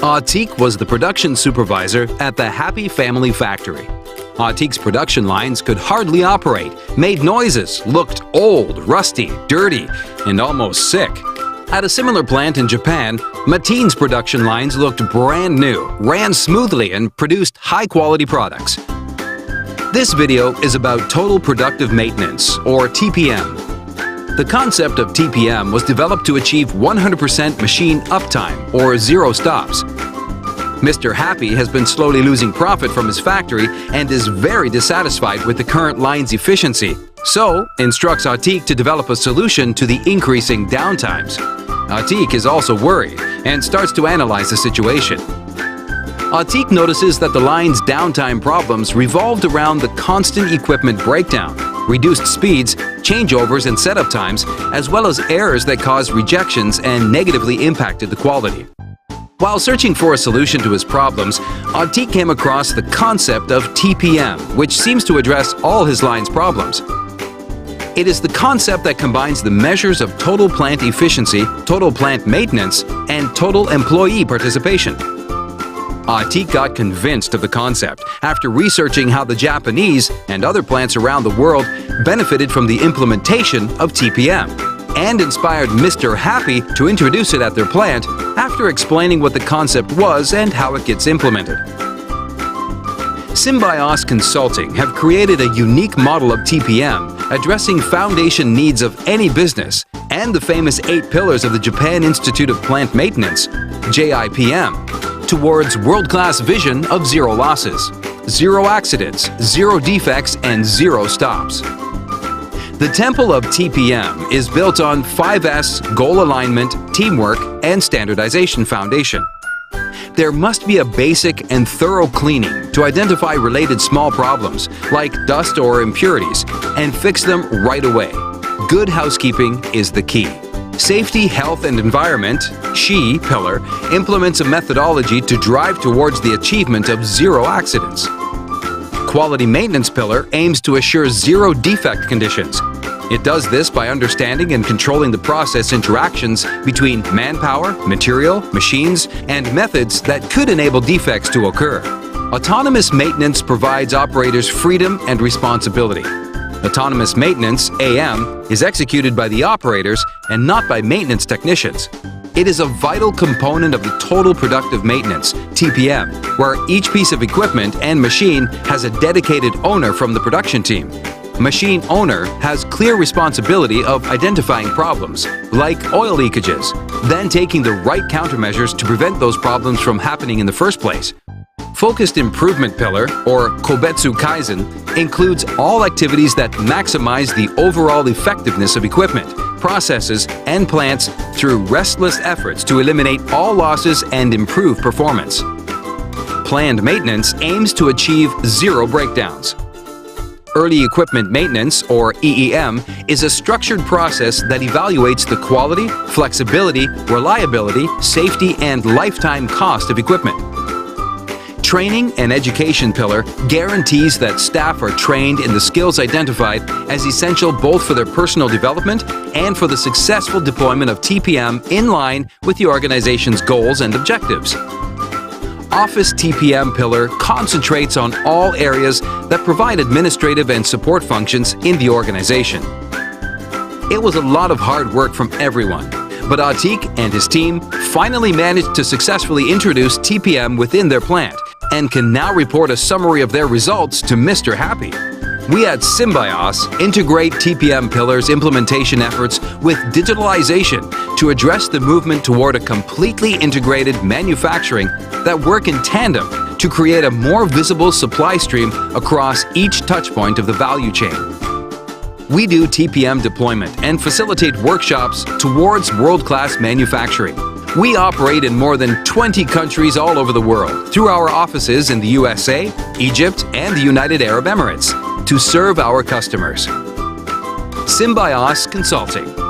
Atiq was the production supervisor at the Happy Family Factory. Atiq's production lines could hardly operate, made noises, looked old, rusty, dirty, and almost sick. At a similar plant in Japan, Mateen's production lines looked brand new, ran smoothly, and produced high-quality products. This video is about Total Productive Maintenance, or TPM. The concept of TPM was developed to achieve 100% machine uptime, or zero stops. Mr. Happy has been slowly losing profit from his factory and is very dissatisfied with the current line's efficiency, so instructs Atiq to develop a solution to the increasing downtimes. Atiq is also worried and starts to analyze the situation. Atiq notices that the line's downtime problems revolved around the constant equipment breakdown, reduced speeds, changeovers and setup times, as well as errors that caused rejections and negatively impacted the quality. While searching for a solution to his problems, Atiq came across the concept of TPM, which seems to address all his line's problems. It is the concept that combines the measures of total plant efficiency, total plant maintenance, and total employee participation. Atiq got convinced of the concept after researching how the Japanese and other plants around the world benefited from the implementation of TPM, and inspired Mr. Happy to introduce it at their plant after explaining what the concept was and how it gets implemented. Symbios-Consulting have created a unique model of TPM addressing foundation needs of any business and the famous 8 pillars of the Japan Institute of Plant Maintenance, JIPM, towards world-class vision of zero losses, zero accidents, zero defects, and zero stops. The temple of TPM is built on 5S goal alignment, teamwork, and standardization foundation. There must be a basic and thorough cleaning to identify related small problems like dust or impurities and fix them right away. Good housekeeping is the key. Safety, Health and Environment, SHE pillar, implements a methodology to drive towards the achievement of zero accidents. Quality Maintenance pillar aims to assure zero defect conditions. It does this by understanding and controlling the process interactions between manpower, material, machines, and methods that could enable defects to occur. Autonomous maintenance provides operators freedom and responsibility. Autonomous maintenance, AM, is executed by the operators and not by maintenance technicians. It is a vital component of the Total Productive Maintenance, TPM, where each piece of equipment and machine has a dedicated owner from the production team. Machine owner has clear responsibility of identifying problems, like oil leakages, then taking the right countermeasures to prevent those problems from happening in the first place. Focused Improvement pillar, or Kobetsu Kaizen, includes all activities that maximize the overall effectiveness of equipment, processes, and plants through restless efforts to eliminate all losses and improve performance. Planned maintenance aims to achieve zero breakdowns. Early Equipment Maintenance, or EEM, is a structured process that evaluates the quality, flexibility, reliability, safety, and lifetime cost of equipment. Training and Education pillar guarantees that staff are trained in the skills identified as essential both for their personal development and for the successful deployment of TPM in line with the organization's goals and objectives. Office TPM pillar concentrates on all areas that provide administrative and support functions in the organization. It was a lot of hard work from everyone, but Atiq and his team finally managed to successfully introduce TPM within their plant and can now report a summary of their results to Mr. Happy. We at Symbios integrate TPM pillars implementation efforts with digitalization to address the movement toward a completely integrated manufacturing that work in tandem to create a more visible supply stream across each touchpoint of the value chain. We do TPM deployment and facilitate workshops towards world-class manufacturing. We operate in more than 20 countries all over the world through our offices in the USA, Egypt, and the United Arab Emirates to serve our customers. Symbios Consulting.